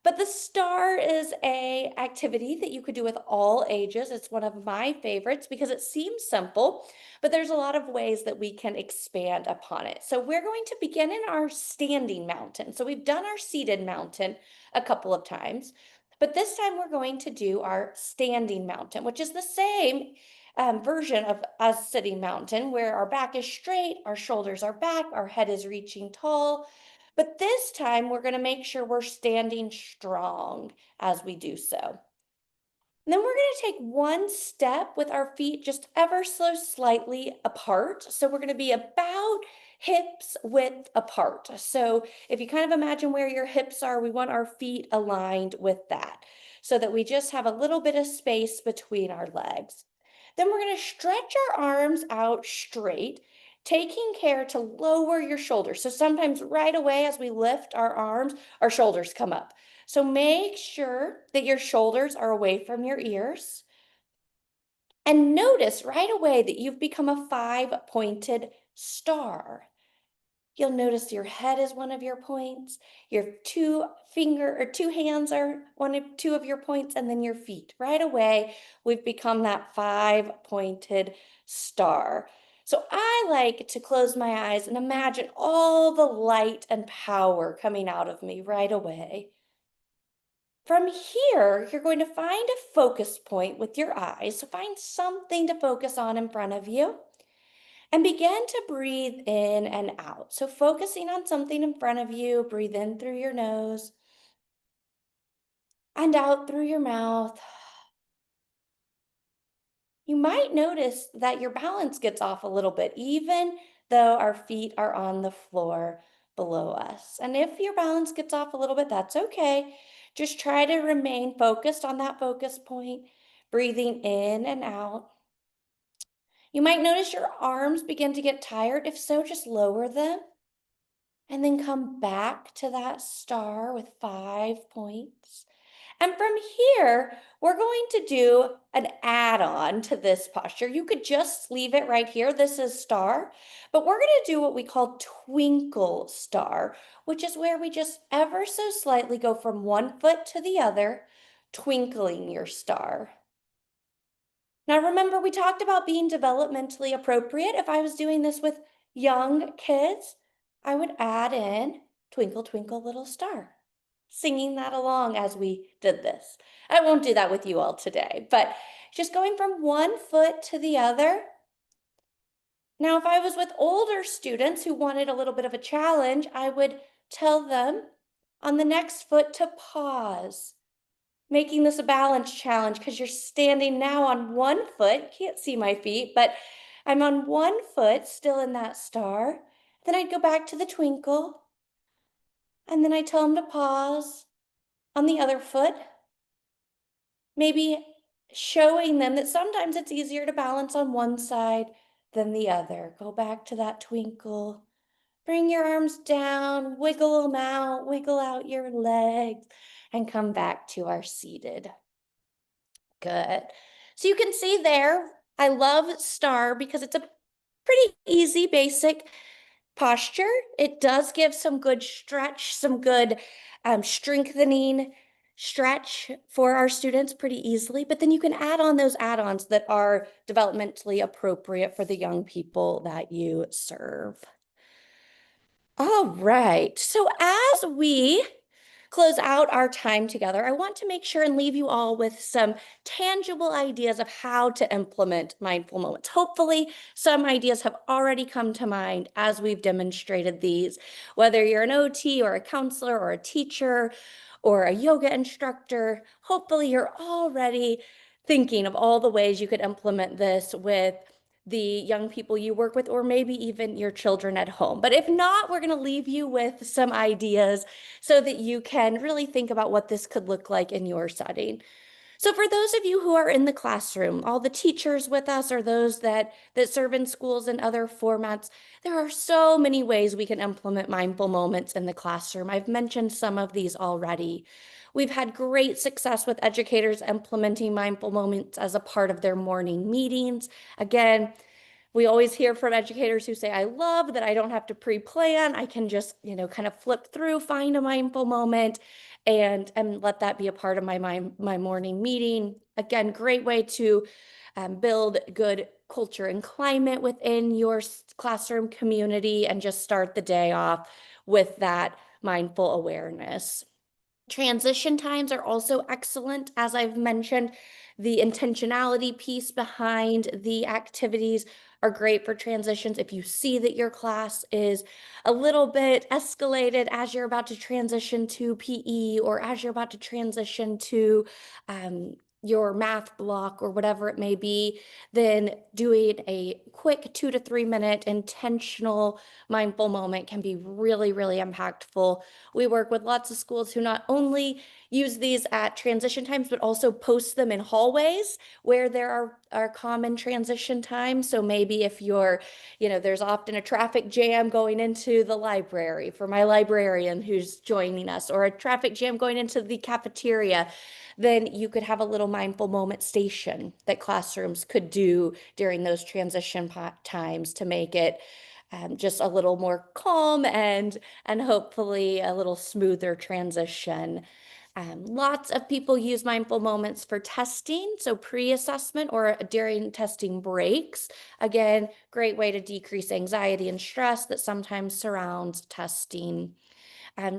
But the star is a activity that you could do with all ages. It's one of my favorites because it seems simple, but there's a lot of ways that we can expand upon it. So we're going to begin in our standing mountain. So we've done our seated mountain a couple of times, but this time we're going to do our standing mountain, which is the same version of us sitting mountain, where our back is straight, our shoulders are back, our head is reaching tall. But this time we're going to make sure we're standing strong as we do so. And then we're going to take one step with our feet just ever so slightly apart. So we're going to be about hips width apart. So if you kind of imagine where your hips are, we want our feet aligned with that so that we just have a little bit of space between our legs. Then we're going to stretch our arms out straight, taking care to lower your shoulders. So sometimes right away as we lift our arms, our shoulders come up. So make sure that your shoulders are away from your ears. And notice right away that you've become a 5-pointed star. You'll notice your head is one of your points, your two hands are two of your points, and then your feet. Right away, we've become that 5-pointed star. So I like to close my eyes and imagine all the light and power coming out of me right away. From here, you're going to find a focus point with your eyes. So find something to focus on in front of you and begin to breathe in and out. So focusing on something in front of you, breathe in through your nose and out through your mouth. You might notice that your balance gets off a little bit, even though our feet are on the floor below us. And if your balance gets off a little bit, that's okay. Just try to remain focused on that focus point, breathing in and out. You might notice your arms begin to get tired. If so, just lower them and then come back to that star with 5 points. And from here, we're going to do an add-on to this posture. You could just leave it right here. This is star, but we're going to do what we call twinkle star, which is where we just ever so slightly go from one foot to the other, twinkling your star. Now, remember, we talked about being developmentally appropriate. If I was doing this with young kids, I would add in Twinkle, Twinkle, Little Star, singing that along as we did this. I won't do that with you all today, but just going from one foot to the other. Now, if I was with older students who wanted a little bit of a challenge, I would tell them on the next foot to pause, making this a balance challenge because you're standing now on one foot. Can't see my feet, but I'm on one foot still in that star. Then I'd go back to the twinkle, and then I tell them to pause on the other foot, maybe showing them that sometimes it's easier to balance on one side than the other. Go back to that twinkle. Bring your arms down, wiggle them out, wiggle out your legs, and come back to our seated. Good. So you can see there, I love star because it's a pretty easy, basic posture. It does give some good stretch, some good strengthening stretch for our students pretty easily, but then you can add on those add-ons that are developmentally appropriate for the young people that you serve. All right, so as we close out our time together, I want to make sure and leave you all with some tangible ideas of how to implement mindful moments. Hopefully, some ideas have already come to mind as we've demonstrated these. Whether you're an OT or a counselor or a teacher or a yoga instructor, hopefully you're already thinking of all the ways you could implement this with the young people you work with, or maybe even your children at home. But if not, we're going to leave you with some ideas so that you can really think about what this could look like in your setting. So for those of you who are in the classroom, all the teachers with us or those that serve in schools and other formats, there are so many ways we can implement mindful moments in the classroom. I've mentioned some of these already. We've had great success with educators implementing mindful moments as a part of their morning meetings. Again, we always hear from educators who say, I love that I don't have to pre-plan. I can just, kind of flip through, find a mindful moment and let that be a part of my morning meeting. Again, great way to build good culture and climate within your classroom community and just start the day off with that mindful awareness. Transition times are also excellent. As I've mentioned, the intentionality piece behind the activities are great for transitions. If you see that your class is a little bit escalated as you're about to transition to PE or as you're about to transition to your math block or whatever it may be, then doing a quick 2 to 3 minute intentional mindful moment can be really, really impactful. We work with lots of schools who not only use these at transition times, but also post them in hallways where there are common transition times. So maybe if you're, there's often a traffic jam going into the library for my librarian who's joining us, or a traffic jam going into the cafeteria, then you could have a little mindful moment station that classrooms could do during those transition times to make it just a little more calm and hopefully a little smoother transition. Lots of people use mindful moments for testing, so pre-assessment or during testing breaks. Again, great way to decrease anxiety and stress that sometimes surrounds testing.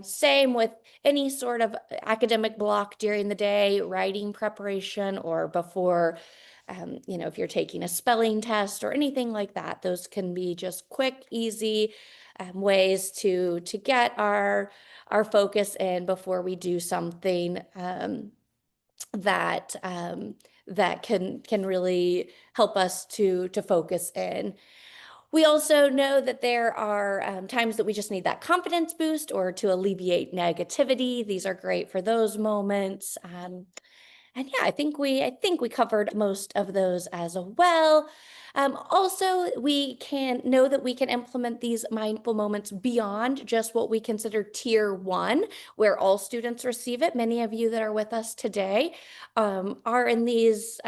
Same with any sort of academic block during the day, writing preparation, or before, if you're taking a spelling test or anything like that. Those can be just quick, easy ways to get our focus in before we do something that that can really help us to focus in. We also know that there are times that we just need that confidence boost or to alleviate negativity. These are great for those moments. And yeah, I think we covered most of those as well. Also, we can know that we can implement these mindful moments beyond just what we consider tier one, where all students receive it. Many of you that are with us today are in these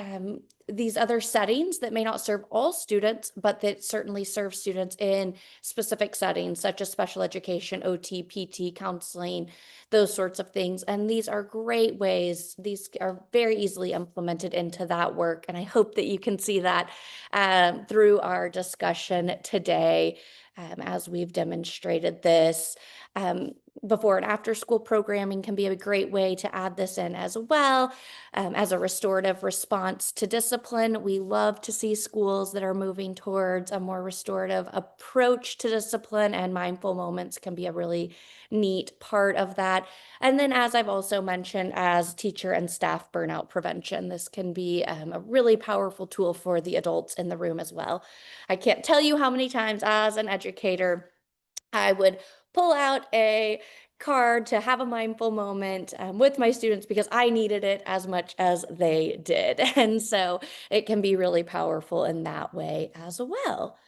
other settings that may not serve all students, but that certainly serve students in specific settings, such as special education, OT, PT, counseling, those sorts of things. And these are great ways. These are very easily implemented into that work. And I hope that you can see that through our discussion today as we've demonstrated this. Before and after school programming can be a great way to add this in as well. As a restorative response to discipline, we love to see schools that are moving towards a more restorative approach to discipline, and mindful moments can be a really neat part of that. And then, as I've also mentioned, as teacher and staff burnout prevention, this can be a really powerful tool for the adults in the room as well. I can't tell you how many times as an educator, I would pull out a card to have a mindful moment with my students because I needed it as much as they did. And so it can be really powerful in that way as well.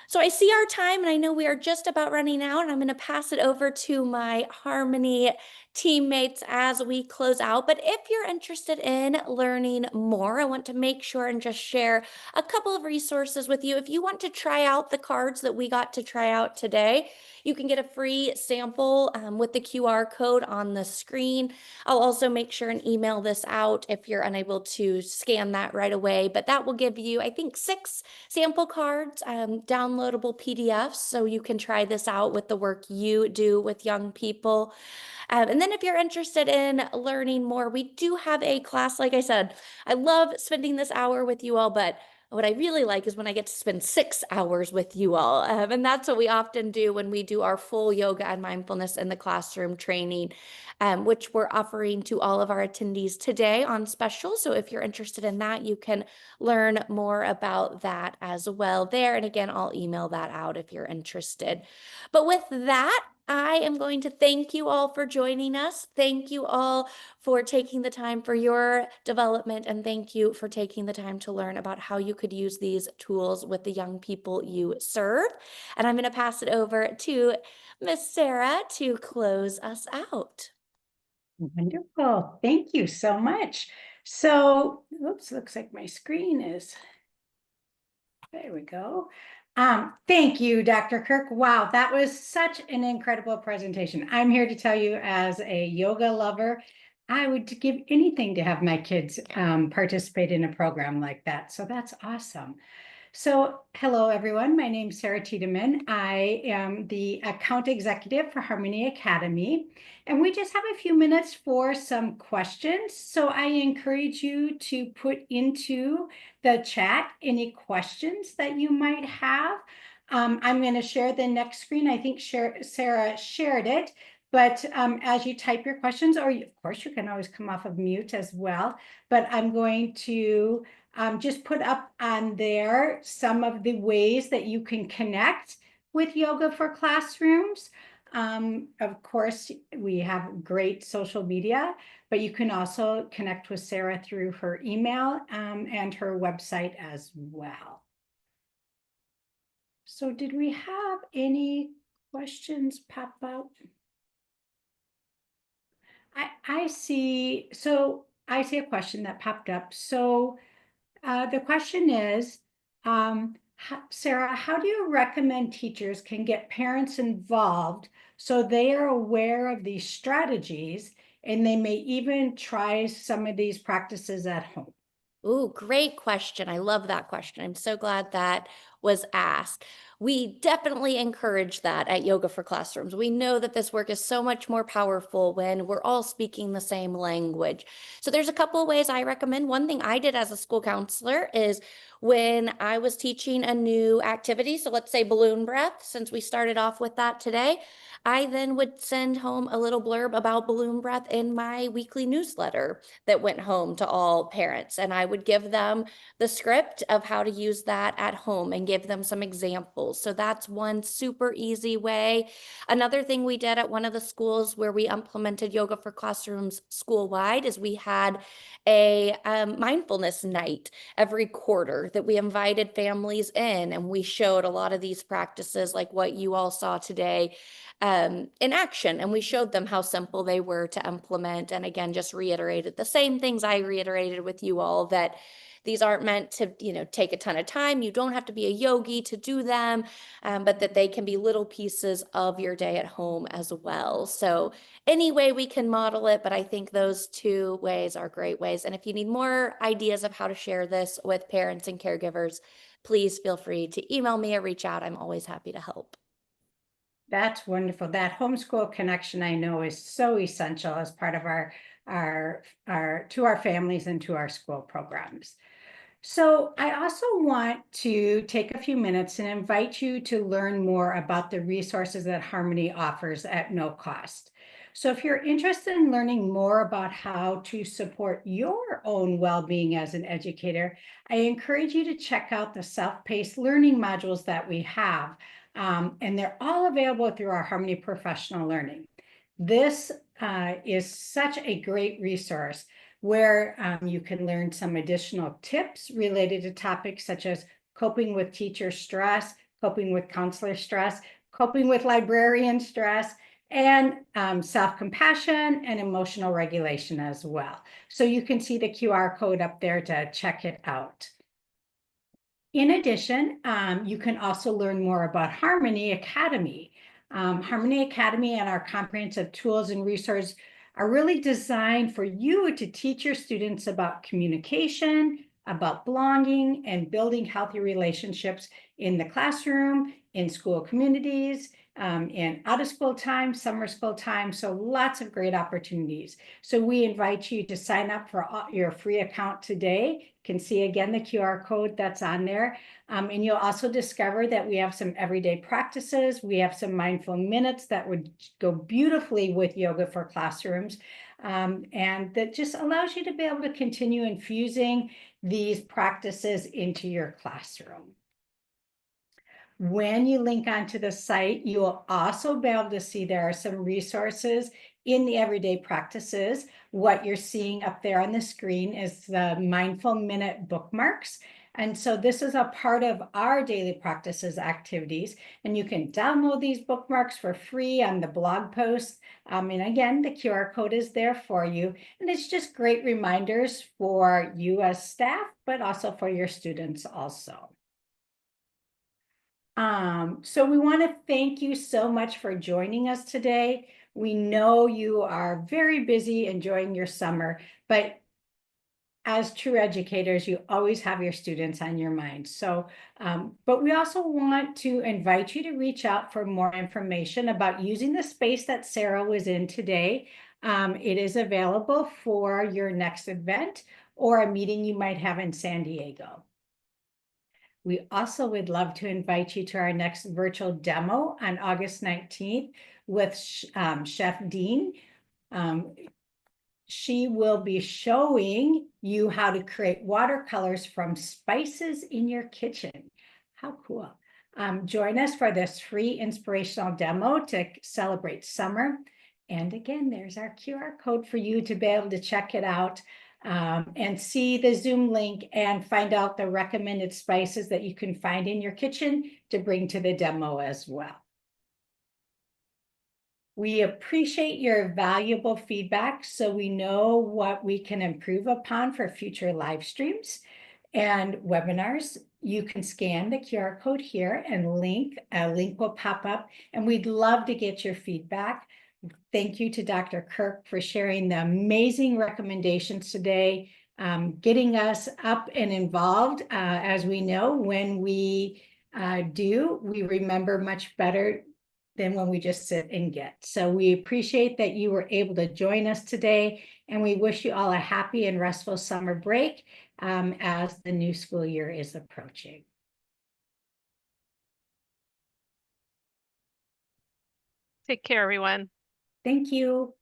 So I see our time, and I know we are just about running out, and I'm going to pass it over to my Harmony teammates as we close out. But if you're interested in learning more, I want to make sure and just share a couple of resources with you. If you want to try out the cards that we got to try out today, you can get a free sample with the QR code on the screen. I'll also make sure and email this out if you're unable to scan that right away, but that will give you, I think, 6 sample cards, downloadable PDFs, so you can try this out with the work you do with young people. And then if you're interested in learning more, we do have a class. Like I said, I love spending this hour with you all, but what I really like is when I get to spend 6 hours with you all. And that's what we often do when we do our full yoga and mindfulness in the classroom training, which we're offering to all of our attendees today on special. So if you're interested in that, you can learn more about that as well there. And again, I'll email that out if you're interested. But with that, I am going to thank you all for joining us. Thank you all for taking the time for your development, and thank you for taking the time to learn about how you could use these tools with the young people you serve. And I'm going to pass it over to Miss Sarah to close us out. Wonderful. Thank you so much. So, oops, looks like my screen is, there we go. Thank you, Dr. Kirk. Wow, that was such an incredible presentation. I'm here to tell you, as a yoga lover, I would give anything to have my kids participate in a program like that. So that's awesome. So hello, everyone. My name is Sarah Tiedemann. I am the account executive for Harmony Academy, and we just have a few minutes for some questions. So I encourage you to put into the chat any questions that you might have. I'm going to share the next screen. I think Sarah shared it. But as you type your questions, or of course, you can always come off of mute as well. But I'm going to just put up on there some of the ways that you can connect with Yoga for Classrooms. Of course, we have great social media, but you can also connect with Sarah through her email and her website as well. So did we have any questions pop up? I see a question that popped up. So the question is, Sarah, how do you recommend teachers can get parents involved so they are aware of these strategies and they may even try some of these practices at home? Ooh, great question. I love that question. I'm so glad that was asked. We definitely encourage that at Yoga for Classrooms. We know that this work is so much more powerful when we're all speaking the same language. So there's a couple of ways I recommend. One thing I did as a school counselor is when I was teaching a new activity, so let's say balloon breath, since we started off with that today, I then would send home a little blurb about balloon breath in my weekly newsletter that went home to all parents. And I would give them the script of how to use that at home and give them some examples. So that's one super easy way. Another thing we did at one of the schools where we implemented Yoga for Classrooms school-wide is we had a mindfulness night every quarter that we invited families in, and we showed a lot of these practices like what you all saw today in action, and we showed them how simple they were to implement, and again just reiterated the same things I reiterated with you all, that these aren't meant to, take a ton of time. You don't have to be a yogi to do them, but that they can be little pieces of your day at home as well. So any way we can model it, but I think those two ways are great ways. And if you need more ideas of how to share this with parents and caregivers, please feel free to email me or reach out. I'm always happy to help. That's wonderful. That homeschool connection, I know, is so essential as part of our to our families and to our school programs. So I also want to take a few minutes and invite you to learn more about the resources that Harmony offers at no cost. So if you're interested in learning more about how to support your own well-being as an educator, I encourage you to check out the self-paced learning modules that we have. And they're all available through our Harmony Professional Learning. This is such a great resource where you can learn some additional tips related to topics such as coping with teacher stress, coping with counselor stress, coping with librarian stress, and self-compassion and emotional regulation as well. So you can see the QR code up there to check it out. In addition, you can also learn more about Harmony Academy. Harmony Academy and our comprehensive tools and resources are really designed for you to teach your students about communication, about belonging, and building healthy relationships in the classroom, in school communities, in out of school time, summer school time. So lots of great opportunities. So we invite you to sign up for your free account today. You can see again the QR code that's on there. And you'll also discover that we have some everyday practices. We have some mindful minutes that would go beautifully with Yoga for Classrooms. And that just allows you to be able to continue infusing these practices into your classroom. When you link onto the site, you will also be able to see there are some resources in the everyday practices. What you're seeing up there on the screen is the Mindful Minute bookmarks. And so this is a part of our daily practices activities, and you can download these bookmarks for free on the blog post. And again, the QR code is there for you. And it's just great reminders for you as staff, but also for your students also. So we want to thank you so much for joining us today. We know you are very busy enjoying your summer, but as true educators, you always have your students on your mind. So, but we also want to invite you to reach out for more information about using the space that Sarah was in today. It is available for your next event or a meeting you might have in San Diego. We also would love to invite you to our next virtual demo on August 19th with Chef Dean. She will be showing you how to create watercolors from spices in your kitchen. How cool. Join us for this free inspirational demo to celebrate summer. And again, there's our QR code for you to be able to check it out. And see the Zoom link and find out the recommended spices that you can find in your kitchen to bring to the demo as well. We appreciate your valuable feedback so we know what we can improve upon for future live streams and webinars. You can scan the QR code here and a link will pop up, and we'd love to get your feedback. Thank you to Dr. Kirk for sharing the amazing recommendations today, getting us up and involved. As we know, when we do, we remember much better than when we just sit and get. So we appreciate that you were able to join us today, and we wish you all a happy and restful summer break as the new school year is approaching. Take care, everyone. Thank you.